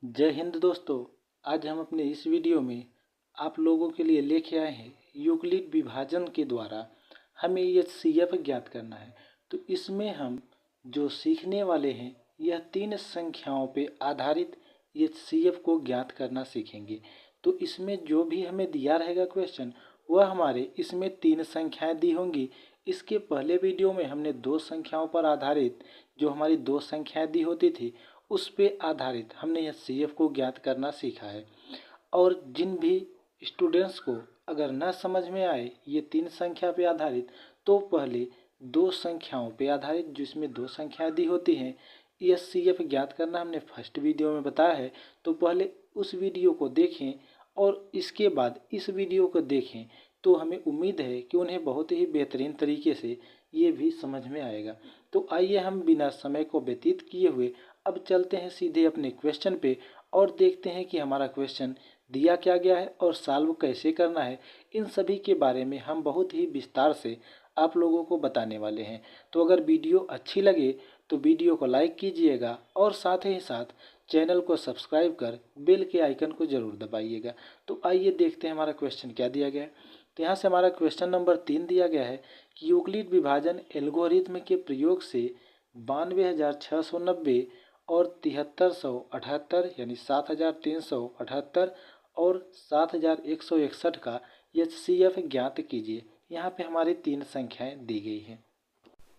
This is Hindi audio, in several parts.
जय हिंद दोस्तों। आज हम अपने इस वीडियो में आप लोगों के लिए लेके आए हैं यूक्लिड विभाजन के द्वारा हमें एचसीएफ ज्ञात करना है। तो इसमें हम जो सीखने वाले हैं यह तीन संख्याओं पे आधारित एचसीएफ को ज्ञात करना सीखेंगे। तो इसमें जो भी हमें दिया रहेगा क्वेश्चन वह हमारे इसमें तीन संख्याएं दी होंगी। इसके पहले वीडियो में हमने दो संख्याओं पर आधारित जो हमारी दो संख्याएं दी होती थी उस पे आधारित हमने यह सीएफ को ज्ञात करना सीखा है। और जिन भी स्टूडेंट्स को अगर न समझ में आए ये तीन संख्या पे आधारित तो पहले दो संख्याओं पे आधारित जिसमें दो संख्याएं दी होती हैं यह सीएफ ज्ञात करना हमने फर्स्ट वीडियो में बताया है। तो पहले उस वीडियो को देखें और इसके बाद इस वीडियो को देखें तो हमें उम्मीद है कि उन्हें बहुत ही बेहतरीन तरीके से ये भी समझ में आएगा। तो आइए हम बिना समय को व्यतीत किए हुए अब चलते हैं सीधे अपने क्वेश्चन पे और देखते हैं कि हमारा क्वेश्चन दिया क्या गया है और सॉल्व कैसे करना है। इन सभी के बारे में हम बहुत ही विस्तार से आप लोगों को बताने वाले हैं। तो अगर वीडियो अच्छी लगे तो वीडियो को लाइक कीजिएगा और साथ ही साथ चैनल को सब्सक्राइब कर बेल के आइकन को ज़रूर दबाइएगा। तो आइए देखते हैं हमारा क्वेश्चन क्या दिया गया है। तो यहाँ से हमारा क्वेश्चन नंबर 3 दिया गया है कि यूक्लिड विभाजन एल्गोरिथ्म के प्रयोग से 92,690 और 7378 यानी 7378 और 7161 का एचसीएफ ज्ञात कीजिए। यहाँ पे हमारी तीन संख्याएं दी गई हैं।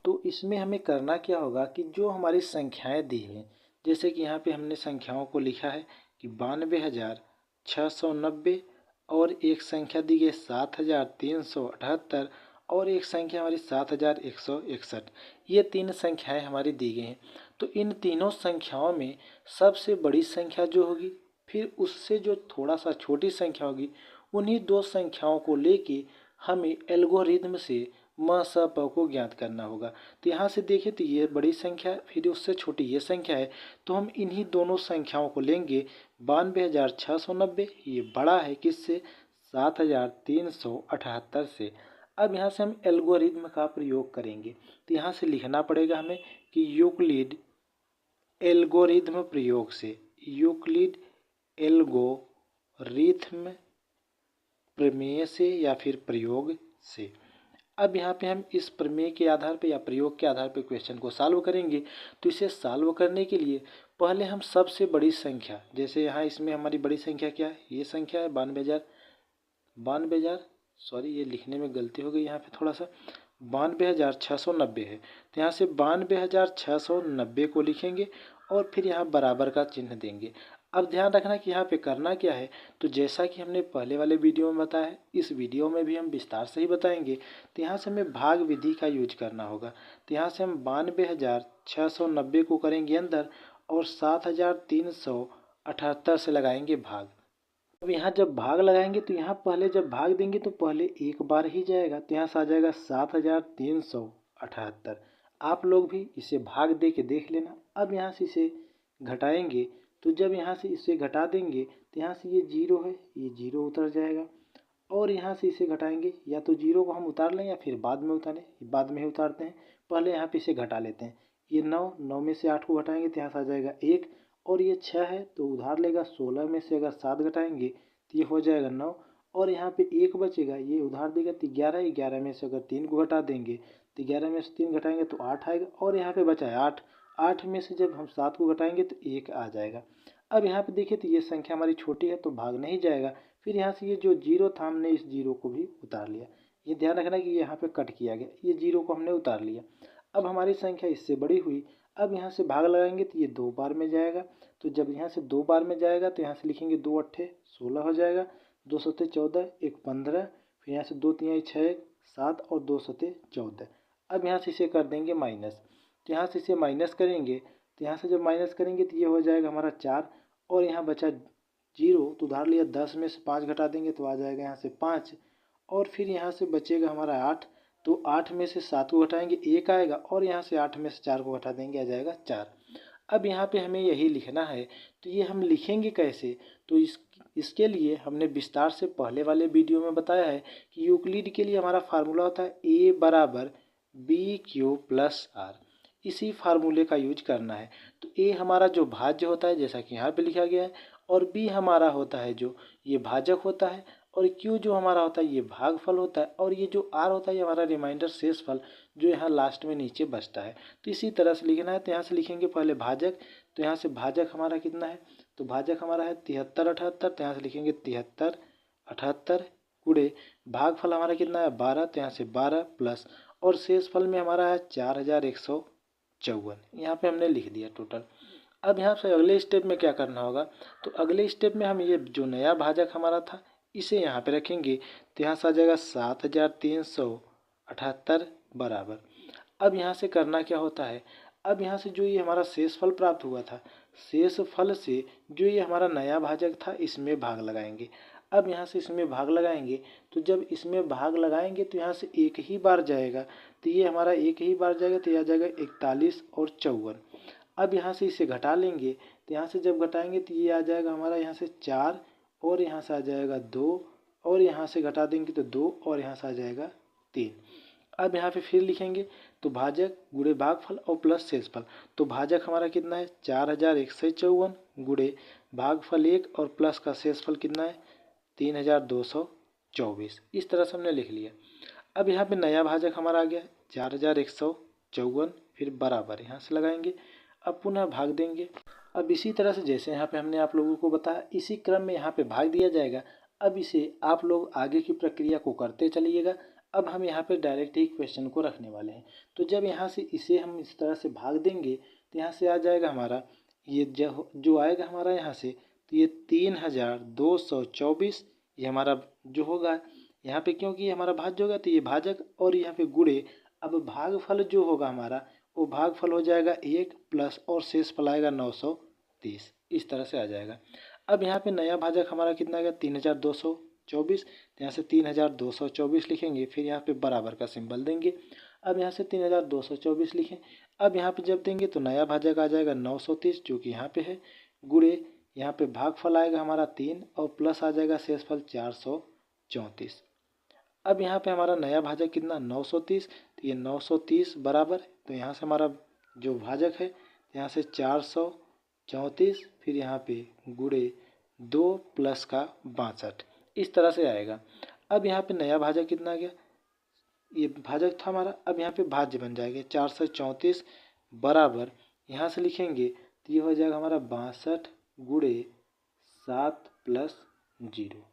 तो इसमें हमें करना क्या होगा कि जो हमारी संख्याएं दी हैं जैसे कि यहाँ पे हमने संख्याओं को लिखा है कि 92,690 और एक संख्या दी गई 7,378 और एक संख्या हमारी 7,161। ये तीन संख्याएं हमारी दी गई हैं। तो इन तीनों संख्याओं में सबसे बड़ी संख्या जो होगी फिर उससे जो थोड़ा सा छोटी संख्या होगी उन्हीं दो संख्याओं को लेके हमें एल्गोरिथम से म स प को ज्ञात करना होगा। तो यहाँ से देखिए तो ये बड़ी संख्या है फिर उससे छोटी ये संख्या है तो हम इन्हीं दोनों संख्याओं को लेंगे। 92,690 ये बड़ा है किससे 7,378 से। अब यहाँ से हम एल्गोरिथम का प्रयोग करेंगे। तो यहाँ से लिखना पड़ेगा हमें कि यूक्लिड एल्गोरिथम प्रयोग से यूक्लिड एल्गोरिथम प्रमेय से या फिर प्रयोग से। अब यहाँ पे हम इस प्रमेय के आधार पे या प्रयोग के आधार पे क्वेश्चन को सॉल्व करेंगे। तो इसे सॉल्व करने के लिए पहले हम सबसे बड़ी संख्या जैसे यहाँ इसमें हमारी बड़ी संख्या क्या है ये संख्या है 92,000 सॉरी ये लिखने में गलती हो गई यहाँ पे थोड़ा सा 92,690 है। तो यहाँ से 92,690 को लिखेंगे और फिर यहाँ बराबर का चिन्ह देंगे। अब ध्यान रखना कि यहाँ पे करना क्या है। तो जैसा कि हमने पहले वाले वीडियो में बताया है इस वीडियो में भी हम विस्तार से ही बताएंगे। तो यहाँ से हमें भाग विधि का यूज करना होगा। तो यहाँ से हम 92,690 को करेंगे अंदर और 7,378 से लगाएंगे भाग। अब यहाँ जब भाग लगाएंगे तो यहाँ पहले जब भाग देंगे तो पहले एक बार ही जाएगा तो यहाँ से आ जाएगा 7,378। आप लोग भी इसे भाग दे के देख लेना। अब यहाँ से इसे घटाएंगे तो जब यहाँ से इसे घटा देंगे तो यहाँ से ये जीरो है ये जीरो उतर जाएगा और यहाँ से इसे घटाएंगे या तो जीरो को हम उतार लें या फिर बाद में उतारें बाद में ही उतारते हैं। पहले यहाँ पे इसे घटा लेते हैं। ये 9 में से 8 को घटाएंगे तो यहाँ से आ जाएगा 1 और ये 6 है तो उधार लेगा 16 में से अगर 7 घटाएंगे तो ये हो जाएगा 9 और यहाँ पे 1 बचेगा ये उधार देगा तो 11 में से अगर 3 को घटा देंगे तो 11 में से 3 घटाएंगे तो 8 आएगा और यहाँ पे बचा है 8 में से जब हम 7 को घटाएंगे तो 1 आ जाएगा। अब यहाँ पे देखिए तो ये संख्या हमारी छोटी है तो भाग नहीं जाएगा। फिर यहाँ से ये जो जीरो था हमने इस जीरो को भी उतार लिया। ये ध्यान रखना कि यहाँ पे कट किया गया ये जीरो को हमने उतार लिया। अब हमारी संख्या इससे बड़ी हुई। अब यहाँ से भाग लगाएंगे तो ये 2 बार में जाएगा। तो जब यहाँ से 2 बार में जाएगा तो यहाँ से लिखेंगे 2 अट्ठे 16 हो जाएगा 2 सत्ते 14 1 15 फिर यहाँ से 2 तिहाई 6 7 और 2 सत्ते 14। अब यहाँ से इसे कर देंगे माइनस। तो यहाँ से इसे माइनस करेंगे तो यहाँ से जब माइनस करेंगे तो ये हो जाएगा हमारा 4 और यहाँ बचा जीरो तो उधार लिया 10 में से 5 घटा देंगे तो आ जाएगा यहाँ से 5 और फिर यहाँ से बचेगा हमारा 8 तो 8 में से 7 को घटाएंगे 1 आएगा और यहाँ से 8 में से 4 को घटा देंगे आ जाएगा 4। अब यहाँ पे हमें यही लिखना है। तो ये हम लिखेंगे कैसे तो इसके लिए हमने विस्तार से पहले वाले वीडियो में बताया है कि यूक्लिड के लिए हमारा फार्मूला होता है a बराबर बी क्यू प्लस आर। इसी फार्मूले का यूज करना है। तो ए हमारा जो भाज्य होता है जैसा कि यहाँ पे लिखा गया है, और बी हमारा होता है जो ये भाजक होता है, और क्यू जो हमारा होता है ये भागफल होता है, और ये जो आर होता है ये हमारा रिमाइंडर शेषफल जो यहाँ लास्ट में नीचे बचता है। तो इसी तरह से लिखना है। तो यहाँ से लिखेंगे पहले भाजक, तो यहाँ से भाजक हमारा कितना है, तो भाजक हमारा है 73 78। तो यहाँ से लिखेंगे 73 78 गुणे भागफल हमारा कितना है 12। तो यहाँ से 12 प्लस और शेषफल में हमारा है 4154। यहाँ पे हमने लिख दिया टोटल। अब यहाँ से अगले स्टेप में क्या करना होगा, तो अगले स्टेप में हम ये जो नया भाजक हमारा था इसे यहाँ पे रखेंगे। तो यहाँ से आ जाएगा 7378 बराबर। अब यहाँ से करना क्या होता है, अब यहाँ से जो ये हमारा शेषफल प्राप्त हुआ था, शेषफल से जो ये हमारा नया भाजक था इसमें भाग लगाएंगे। अब यहाँ से इसमें भाग लगाएंगे, तो जब इसमें भाग लगाएंगे तो यहाँ से एक ही बार जाएगा, तो ये हमारा एक ही बार जाएगा, तो यह जाएगा 41 और 54। अब यहाँ से इसे घटा लेंगे, तो यहाँ से जब घटाएंगे तो ये आ जाएगा हमारा यहाँ से 4, और यहाँ से आ जाएगा 2, और यहाँ से घटा देंगे तो 2, और यहाँ से आ जाएगा 3। अब यहाँ पे फिर लिखेंगे, तो भाजक गुणे भागफल और प्लस शेषफल। तो भाजक हमारा कितना है 4154 गुणे भागफल 1 और प्लस का शेषफल कितना है 3224। इस तरह से हमने लिख लिया। अब यहाँ पे नया भाजक हमारा आ गया 4154, फिर बराबर यहाँ से लगाएंगे। अब पुनः भाग देंगे। अब इसी तरह से जैसे यहाँ पे हमने आप लोगों को बताया इसी क्रम में यहाँ पे भाग दिया जाएगा। अब इसे आप लोग आगे की प्रक्रिया को करते चलिएगा। अब हम यहाँ पे डायरेक्ट ही क्वेश्चन को रखने वाले हैं। तो जब यहाँ से इसे हम इस तरह से भाग देंगे तो यहाँ से आ जाएगा हमारा ये जो आएगा हमारा यहाँ से, तो ये 3224 ये हमारा जो होगा यहाँ पे, क्योंकि ये हमारा भाज्य होगा तो ये भाजक और यहाँ पे गुणे। अब भागफल जो होगा हमारा वो भागफल हो जाएगा 1 प्लस और शेषफल आएगा 930। इस तरह से आ जाएगा। अब यहाँ पे नया भाजक हमारा कितना आ गया 3224। तो यहाँ से 3224 लिखेंगे, फिर यहाँ पे बराबर का सिंबल देंगे। अब यहाँ से 3224 लिखें। अब यहाँ पे जब देंगे तो नया भाजक आ जाएगा 930 जो कि यहाँ पे है, गुणे यहाँ पे भागफल आएगा हमारा 3 और प्लस आ जाएगा शेषफल 434। अब यहाँ पे हमारा नया भाजक कितना 930, तो ये 930 बराबर, तो यहाँ से हमारा जो भाजक है यहाँ से 434, फिर यहाँ पे गुणे 2 प्लस का 62। इस तरह से आएगा। अब यहाँ पे नया भाजक कितना आ गया, ये भाजक था हमारा, अब यहाँ पे भाज्य बन जाएगा 434 बराबर, यहाँ से लिखेंगे तो ये हो जाएगा हमारा 62 गुणे 7 प्लस 0।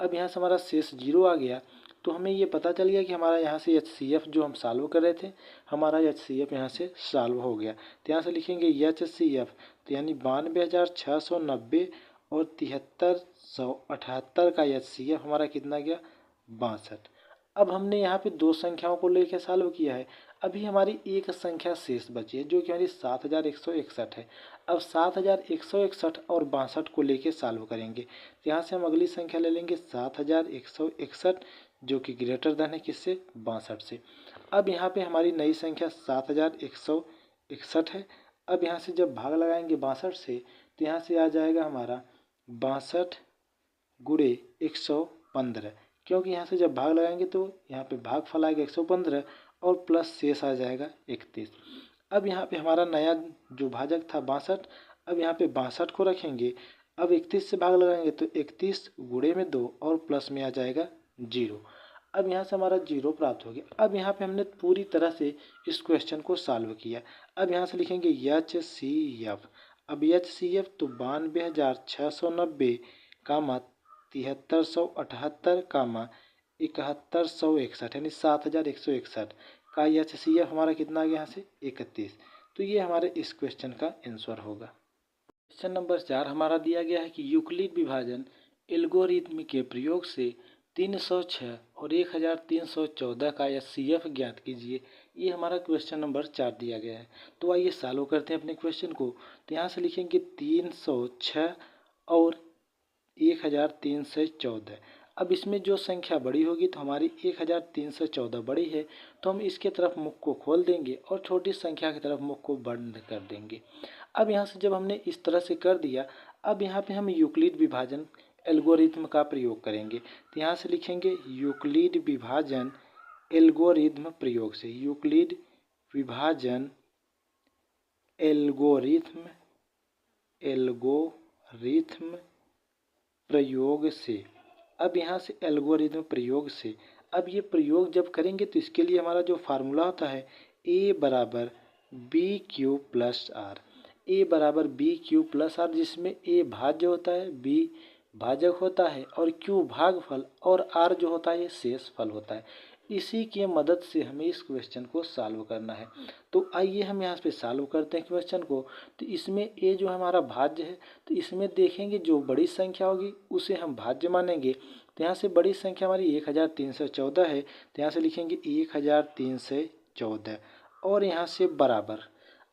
अब यहाँ से हमारा शेष 0 आ गया। तो हमें ये पता चल गया कि हमारा यहाँ से HCF जो हम सॉल्व कर रहे थे, हमारा HCF यहाँ से सॉल्व हो गया। तो यहाँ से लिखेंगे HCF, तो यानी 92,690 और 7378 का HCF हमारा कितना गया 62। अब हमने यहाँ पे दो संख्याओं को लेकर सॉल्व किया है। अभी हमारी एक संख्या शेष बची है जो कि हमारी 7161 है। अब 7161 और 62 को लेके सॉल्व करेंगे। तो यहाँ से हम अगली संख्या ले लेंगे 7161 जो कि ग्रेटर देन है किससे 62 से। अब यहाँ पे हमारी नई संख्या 7161 है। अब यहाँ से जब भाग लगाएंगे 62 से, तो यहाँ से आ जाएगा हमारा 62 गुणे 115, क्योंकि यहाँ से जब भाग लगाएंगे तो यहाँ पे भागफल आएगा 115 और प्लस शेष आ जाएगा 31। अब यहाँ पे हमारा नया जो भाजक था 62, अब यहाँ पे 62 को रखेंगे। अब 31 से भाग लगाएंगे तो 31 गुणे में 2 और प्लस में आ जाएगा 0। अब यहाँ से हमारा 0 प्राप्त हो गया। अब यहाँ पे हमने पूरी तरह से इस क्वेश्चन को सॉल्व किया। अब यहाँ से लिखेंगे HCF। अब HCF तो 92,690 कामा 7378 कामा 7161 यानी 7161 का HCF हमारा कितना आ गया यहाँ से 31। तो ये हमारे इस क्वेश्चन का आंसर होगा। क्वेश्चन नंबर 4 हमारा दिया गया है कि यूक्लिड विभाजन एल्गोरिथ्म के प्रयोग से 306 और 1314 का HCF ज्ञात कीजिए। ये हमारा क्वेश्चन नंबर 4 दिया गया है। तो आइए सॉल्व करते हैं अपने क्वेश्चन को। तो यहाँ से लिखेंगे 306 और 1314। अब इसमें जो संख्या बड़ी होगी तो हमारी 1314 बड़ी है, तो हम इसके तरफ मुख को खोल देंगे और छोटी संख्या की तरफ मुख को बंद कर देंगे। अब यहाँ से जब हमने इस तरह से कर दिया, अब यहाँ पे हम यूक्लिड विभाजन एल्गोरिथ्म का प्रयोग करेंगे। तो यहाँ से लिखेंगे यूक्लिड विभाजन एल्गोरिथ्म प्रयोग से, यूक्लिड विभाजन एल्गोरिथम प्रयोग से। अब यहाँ से एल्गोरिथम प्रयोग से, अब ये प्रयोग जब करेंगे तो इसके लिए हमारा जो फार्मूला होता है A बराबर बी क्यू प्लस आर। ए बराबर बी क्यू प्लस आर, जिसमें ए भाज्य होता है, बी भाजक होता है और क्यू भागफल और आर जो होता है ये शेष फल होता है। इसी की मदद से हमें इस क्वेश्चन को सॉल्व करना है। तो आइए हम यहाँ पे सॉल्व करते हैं क्वेश्चन को। तो इसमें ए जो हमारा भाज्य है, तो इसमें देखेंगे जो बड़ी संख्या होगी उसे हम भाज्य मानेंगे। तो यहाँ से बड़ी संख्या हमारी 1314 है, तो यहाँ से लिखेंगे 1314 और यहाँ से बराबर।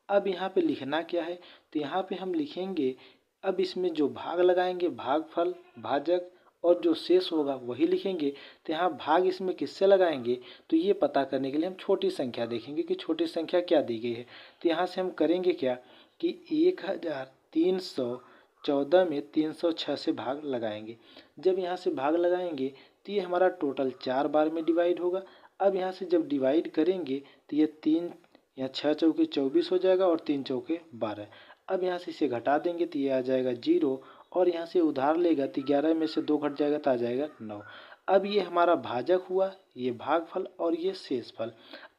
अब यहाँ पे लिखना क्या है, तो यहाँ पे हम लिखेंगे, अब इसमें जो भाग लगाएंगे भागफल भाजक और जो शेष होगा वही लिखेंगे। तो यहाँ भाग इसमें किससे लगाएंगे, तो ये पता करने के लिए हम छोटी संख्या देखेंगे कि छोटी संख्या क्या दी गई है। तो यहाँ से हम करेंगे क्या कि 1314 में 306 से भाग लगाएंगे। जब यहाँ से भाग लगाएंगे तो ये हमारा टोटल 4 बार में डिवाइड होगा। अब यहाँ से जब डिवाइड करेंगे तो ये 3 यहाँ 6 चौके 24 हो जाएगा और 3 चौके 12। अब यहाँ से इसे घटा देंगे तो ये आ जाएगा 0 और यहाँ से उधार लेगा तो 11 में से 2 घट जाएगा तो आ जाएगा 9। अब ये हमारा भाजक हुआ, ये भागफल और ये शेषफल।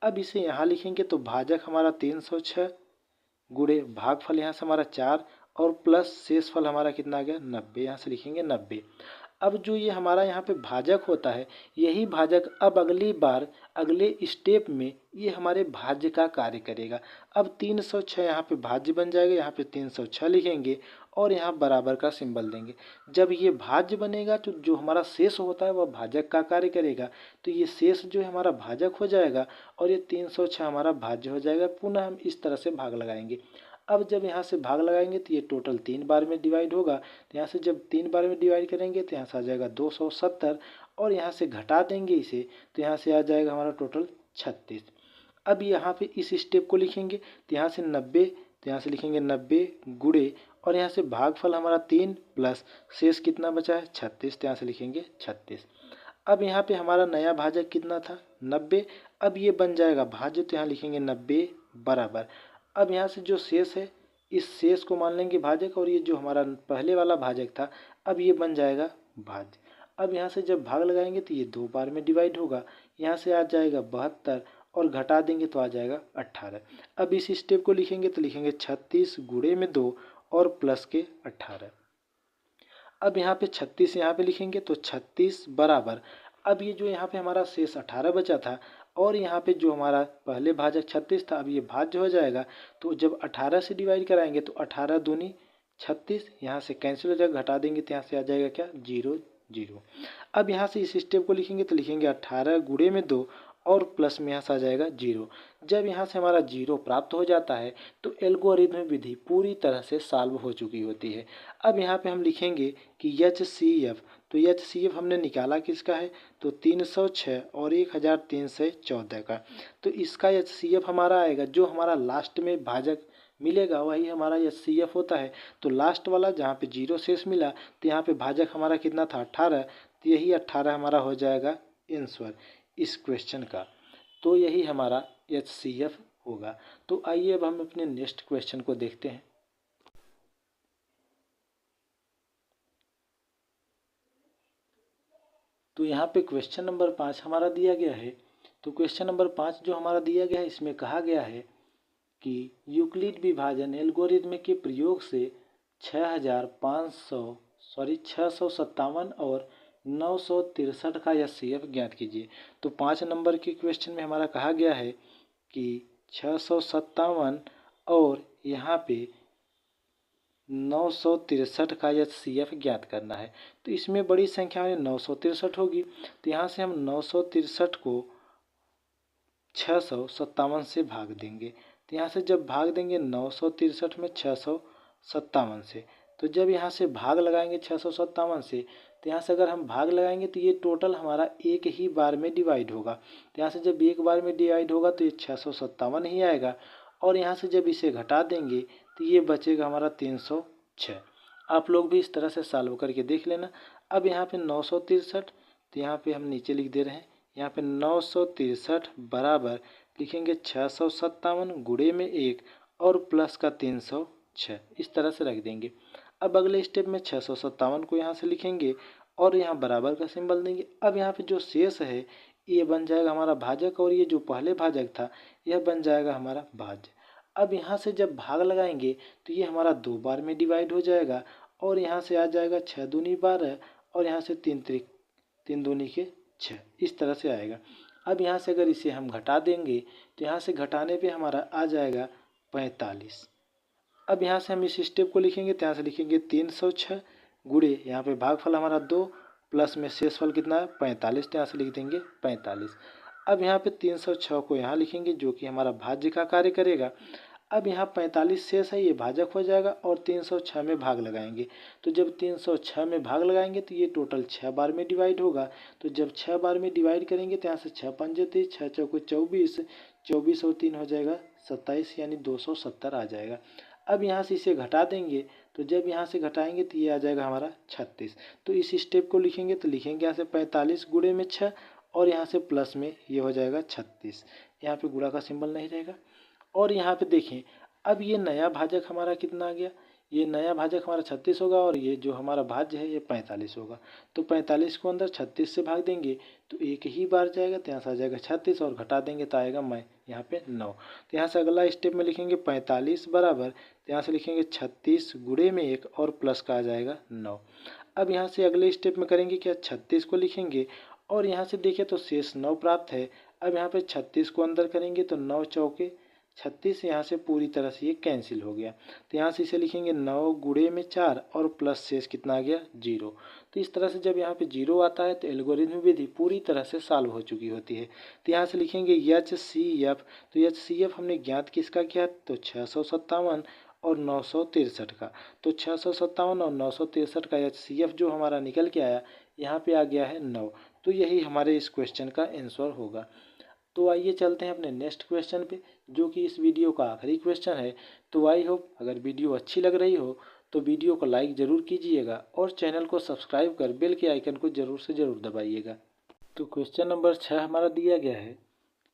अब इसे यहाँ लिखेंगे तो भाजक हमारा 306 गुणे भागफल यहाँ से हमारा 4 और प्लस शेषफल हमारा कितना आ गया 90। यहाँ से लिखेंगे 90। अब जो ये हमारा यहाँ पे भाजक होता है, यही भाजक अब अगली बार अगले स्टेप में ये हमारे भाज्य का कार्य करेगा। अब 306 यहाँ पे भाज्य बन जाएगा, यहाँ पे 306 लिखेंगे और यहाँ बराबर का सिंबल देंगे। जब ये भाज्य बनेगा तो जो हमारा शेष होता है वह भाजक का कार्य करेगा, तो ये शेष जो है हमारा भाजक हो जाएगा और ये 306 हमारा भाज्य हो जाएगा। पुनः हम इस तरह से भाग लगाएंगे। अब जब यहाँ से भाग लगाएंगे तो ये टोटल 3 बार में डिवाइड होगा। तो यहाँ से जब 3 बार में डिवाइड करेंगे तो यहाँ से आ जाएगा 270 और यहाँ से घटा देंगे इसे तो यहाँ से आ जाएगा हमारा टोटल 36। अब यहाँ पे इस स्टेप को लिखेंगे तो यहाँ से 90, तो यहाँ से लिखेंगे 90 गुणे और यहाँ से भागफल हमारा 3 प्लस शेष कितना बचा है 36, तो यहाँ से लिखेंगे 36। अब यहाँ पे हमारा नया भाजक कितना था 90। अब ये बन जाएगा भाज्य, तो यहाँ लिखेंगे 90 बराबर। अब यहाँ से जो शेष है इस शेष को मान लेंगे भाजक और ये जो हमारा पहले वाला भाजक था अब ये बन जाएगा भाज्य। अब यहाँ से जब भाग लगाएंगे तो ये 2 बार में डिवाइड होगा। यहाँ से आ जाएगा 72 और घटा देंगे तो आ जाएगा 18। अब इस स्टेप को लिखेंगे तो लिखेंगे 36 गुणे में 2 और प्लस के 18। अब यहाँ पे 36 यहाँ पे लिखेंगे तो 36 बराबर। अब ये जो यहाँ पे हमारा शेष 18 बचा था और यहाँ पे जो हमारा पहले भाजक 36 था अब ये भाज्य हो जाएगा। तो जब 18 से डिवाइड कराएंगे तो 18 दूनी 36, यहाँ से कैंसिल हो जाएगा, घटा देंगे तो यहाँ से आ जाएगा क्या 0 0। अब यहाँ से इस स्टेप को लिखेंगे तो लिखेंगे 18 गुणे में 2 और प्लस में यहाँ से आ जाएगा 0। जब यहाँ से हमारा 0 प्राप्त हो जाता है तो एल्गोरिथम विधि पूरी तरह से सॉल्व हो चुकी होती है। अब यहाँ पे हम लिखेंगे कि HCF, तो HCF हमने निकाला किसका है तो 306 और 1314 का। तो इसका HCF हमारा आएगा, जो हमारा लास्ट में भाजक मिलेगा वही हमारा HCF होता है। तो लास्ट वाला जहाँ पे 0 शेष मिला तो यहाँ पे भाजक हमारा कितना था 18, तो यही 18 हमारा हो जाएगा आंसर इस क्वेश्चन का। तो यही हमारा HCF होगा। तो आइए अब हम अपने नेक्स्ट क्वेश्चन को देखते हैं। तो यहाँ पे क्वेश्चन नंबर 5 हमारा दिया गया है। तो क्वेश्चन नंबर 5 जो हमारा दिया गया है इसमें कहा गया है कि यूक्लिड विभाजन एल्गोरिथम के प्रयोग से 657 और 963 का HCF ज्ञात कीजिए। तो 5 नंबर के क्वेश्चन में हमारा कहा गया है कि 657 और यहाँ पे 963 का HCF ज्ञात करना है। तो इसमें बड़ी संख्या में 963 होगी, तो यहाँ से हम 963 को 657 से भाग देंगे। तो यहाँ से जब भाग देंगे 963 में 657 से, तो जब यहाँ से भाग लगाएंगे 657 से, तो यहाँ से अगर हम भाग लगाएंगे तो ये टोटल हमारा एक ही बार में डिवाइड होगा। तो यहाँ से जब एक बार में डिवाइड होगा तो ये 657 ही आएगा और यहाँ से जब इसे घटा देंगे तो ये बचेगा हमारा 306। आप लोग भी इस तरह से सॉल्व करके देख लेना। अब यहाँ पे 963, तो यहाँ पे हम नीचे लिख दे रहे हैं, यहाँ पे 963 बराबर लिखेंगे 657 गुणे में 1 और प्लस का 306, इस तरह से रख देंगे। अब अगले स्टेप में 657 को यहाँ से लिखेंगे और यहाँ बराबर का सिंबल देंगे। अब यहाँ पे जो शेष है ये बन जाएगा हमारा भाजक और ये जो पहले भाजक था यह बन जाएगा हमारा भाज्य। अब यहाँ से जब भाग लगाएंगे तो ये हमारा 2 बार में डिवाइड हो जाएगा और यहाँ से आ जाएगा 6 दूनी 12 और यहाँ से 3 दूनी के 6, इस तरह से आएगा। अब यहाँ से अगर इसे हम घटा देंगे तो यहाँ से घटाने पे हमारा आ जाएगा 45। अब यहाँ से हम इस स्टेप को लिखेंगे तो यहाँ से लिखेंगे 306 गुणे यहाँ पे भागफल हमारा 2 प्लस में शेषफल कितना है 45, तो यहाँ से लिख देंगे 45। अब यहाँ पे 306 को यहाँ लिखेंगे जो कि हमारा भाज्य का कार्य करेगा। अब यहाँ 45 शेष है, ये भाजक हो जाएगा और 306 में भाग लगाएंगे। तो जब 306 में भाग लगाएंगे तो ये टोटल 6 बार में डिवाइड होगा। तो जब 6 बार में डिवाइड करेंगे तो यहाँ से 6 पंजे 30, 6 चौको 24, 24 और 3 हो जाएगा 27, यानी 270 आ जाएगा। अब यहाँ से इसे घटा देंगे तो जब यहाँ से घटाएंगे तो ये आ जाएगा हमारा 36। तो इस स्टेप को लिखेंगे तो लिखेंगे यहाँ से 45 गुणे में 6 और यहाँ से प्लस में ये हो जाएगा 36। यहाँ पे गुणा का सिंबल नहीं रहेगा। और यहाँ पे देखें अब ये नया भाजक हमारा कितना आ गया, ये नया भाजक हमारा 36 होगा और ये जो हमारा भाज्य है ये 45 होगा। तो 45 को अंदर 36 से भाग देंगे तो एक ही बार जाएगा, तो यहाँ से आ जाएगा 36 और घटा देंगे तो आएगा यहाँ पे 9। तो यहाँ से अगला स्टेप में लिखेंगे 45 बराबर, तो यहाँ से लिखेंगे 36 गुणे में 1 और प्लस का आ जाएगा 9। अब यहाँ से अगले स्टेप में करेंगे क्या, 36 को लिखेंगे और यहाँ से देखें तो शेष 9 प्राप्त है। अब यहाँ पे 36 को अंदर करेंगे तो 9 चौके 36, यहाँ से पूरी तरह से ये कैंसिल हो गया। तो यहाँ से इसे लिखेंगे 9 गुणे में 4 और प्लस शेष कितना आ गया 0। तो इस तरह से जब यहाँ पे 0 आता है तो एल्गोरिथम विधि पूरी तरह से सॉल्व हो चुकी होती है। तो यहाँ से लिखेंगे HCF। तो HCF हमने ज्ञात किसका किया, तो 657 और 963 का। तो 657 और 963 का HCF जो हमारा निकल के आया यहाँ पे आ गया है 9। तो यही हमारे इस क्वेश्चन का आंसर होगा। तो आइए चलते हैं अपने नेक्स्ट क्वेश्चन पे जो कि इस वीडियो का आखिरी क्वेश्चन है। तो आई होप अगर वीडियो अच्छी लग रही हो तो वीडियो को लाइक ज़रूर कीजिएगा और चैनल को सब्सक्राइब कर बेल के आइकन को ज़रूर से ज़रूर दबाइएगा। तो क्वेश्चन नंबर 6 हमारा दिया गया है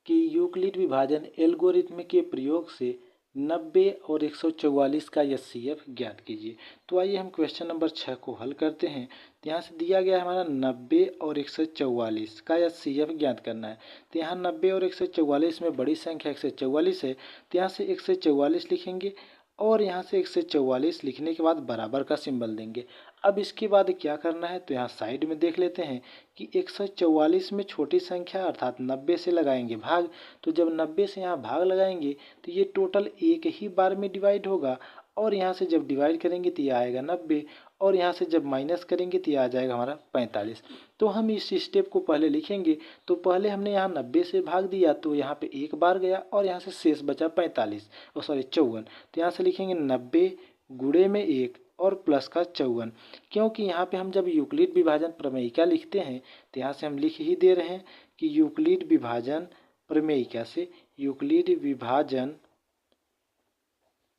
कि यूक्लिड विभाजन एल्गोरिथम के प्रयोग से 90 और 144 का HCF ज्ञात कीजिए। तो आइए हम क्वेश्चन नंबर 6 को हल करते हैं। तो यहाँ से दिया गया है हमारा 90 और 144 का HCF ज्ञात करना है। तो यहाँ 90 और 144 में बड़ी संख्या 144 है, तो यहाँ से 144 लिखेंगे और यहाँ से 144 लिखने के बाद बराबर का सिंबल देंगे। अब इसके बाद क्या करना है, तो यहाँ साइड में देख लेते हैं कि 144 में छोटी संख्या अर्थात 90 से लगाएंगे भाग। तो जब 90 से यहाँ भाग लगाएंगे तो ये टोटल एक ही बार में डिवाइड होगा और यहाँ से जब डिवाइड करेंगे तो ये आएगा 90 और यहाँ से जब माइनस करेंगे तो ये आ जाएगा हमारा 45। तो हम इस स्टेप को पहले लिखेंगे। तो पहले हमने यहाँ 90 से भाग दिया तो यहाँ पे एक बार गया और यहाँ से शेष बचा 54। तो यहाँ से लिखेंगे 90 गुणे में 1 और प्लस का 54। क्योंकि यहाँ पे हम जब यूक्लिड विभाजन प्रमेयिका लिखते हैं तो यहाँ से हम लिख ही दे रहे हैं कि यूक्लिड विभाजन प्रमेयिका से, यूक्लिड विभाजन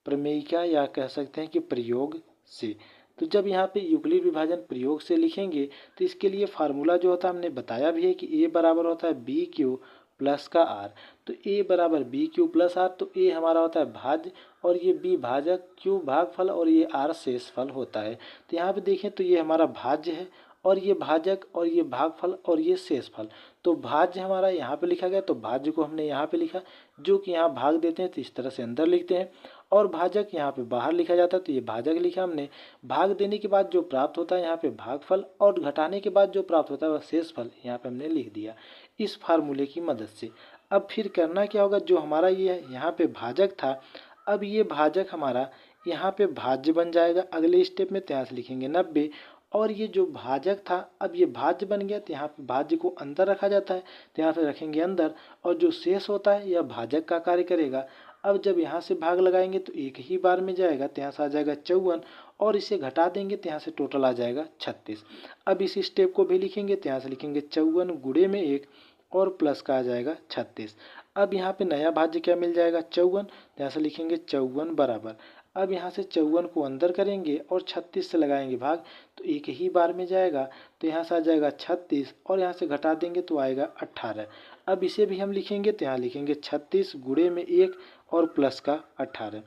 प्रमेयिका या कह सकते हैं कि प्रयोग से। तो जब यहाँ पे यूक्लिड विभाजन प्रयोग से लिखेंगे तो इसके लिए फार्मूला जो होता है हमने बताया भी है कि A बराबर होता है BQ प्लस का R। तो A बराबर BQ प्लस R, तो A हमारा होता है भाज्य और ये B भाजक, Q भागफल और ये R शेषफल होता है। तो यहाँ पे देखें तो ये हमारा भाज्य है और ये भाजक और ये भागफल और ये शेषफल। तो भाज्य हमारा यहाँ पे लिखा गया तो भाज्य को हमने यहाँ पे लिखा, जो कि यहाँ भाग देते हैं तो इस तरह से अंदर लिखते हैं और भाजक यहाँ पे बाहर लिखा जाता है तो ये भाजक लिखा हमने। भाग देने के बाद जो प्राप्त होता है यहाँ पे भागफल और घटाने के बाद जो प्राप्त होता है वह शेषफल यहाँ पे हमने लिख दिया इस फार्मूले की मदद से। अब फिर करना क्या होगा, जो हमारा ये यहाँ पे भाजक था अब ये भाजक हमारा यहाँ पे भाज्य बन जाएगा अगले स्टेप में। तो यहाँ से लिखेंगे 90 और ये जो भाजक था अब ये भाज्य बन गया तो यहाँ पे भाज्य को अंदर रखा जाता है तो यहाँ पे रखेंगे अंदर और जो शेष होता है यह भाजक का कार्य करेगा। अब जब यहाँ से भाग लगाएंगे तो एक ही बार में जाएगा तो यहाँ से आ जाएगा 54 और इसे घटा देंगे तो यहाँ से टोटल आ जाएगा 36। अब इस स्टेप को भी लिखेंगे तो यहाँ से लिखेंगे 54 गुणे में 1 और प्लस का आ जाएगा 36। अब यहाँ पे नया भाज्य क्या मिल जाएगा 54, तो यहाँ से लिखेंगे 54 बराबर। अब यहाँ से 54 को अंदर करेंगे और 36 से लगाएंगे भाग तो एक ही बार में जाएगा तो यहाँ से आ जाएगा 36 और यहाँ से घटा देंगे तो आएगा 18। अब इसे भी हम लिखेंगे तो यहाँ लिखेंगे 36 गुणे में 1 और प्लस का 18।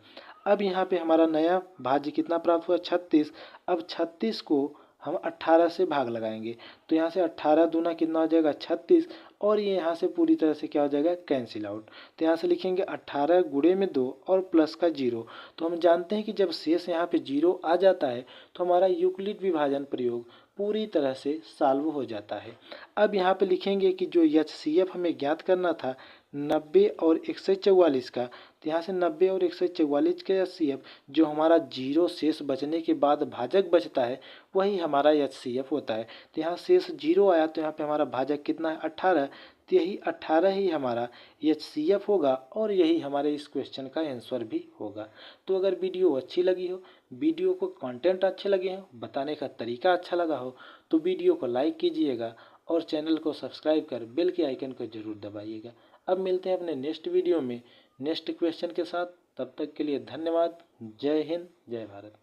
अब यहाँ पे हमारा नया भाज्य कितना प्राप्त हुआ 36। अब 36 को हम 18 से भाग लगाएंगे तो यहाँ से 18 दूना कितना हो जाएगा 36 और ये यहाँ से पूरी तरह से क्या हो जाएगा कैंसिल आउट। तो यहाँ से लिखेंगे 18 गुणे में 2 और प्लस का 0। तो हम जानते हैं कि जब शेष यहाँ पे 0 आ जाता है तो हमारा यूक्लिड विभाजन प्रयोग पूरी तरह से सॉल्व हो जाता है। अब यहाँ पे लिखेंगे कि जो HCF हमें ज्ञात करना था 90 और 144 का, तो यहाँ से 90 और 144 के HCF जो हमारा 0 शेष बचने के बाद भाजक बचता है वही हमारा HCF होता है। तो यहाँ शेष 0 आया तो यहाँ पे हमारा भाजक कितना है 18। तो यही 18 ही हमारा HCF होगा और यही हमारे इस क्वेश्चन का आंसर भी होगा। तो अगर वीडियो अच्छी लगी हो, वीडियो को कंटेंट अच्छे लगे हो, बताने का तरीका अच्छा लगा हो तो वीडियो को लाइक कीजिएगा और चैनल को सब्सक्राइब कर बेल के आइकन को जरूर दबाइएगा। अब मिलते हैं अपने नेक्स्ट वीडियो में नेक्स्ट क्वेश्चन के साथ। तब तक के लिए धन्यवाद। जय हिंद, जय भारत।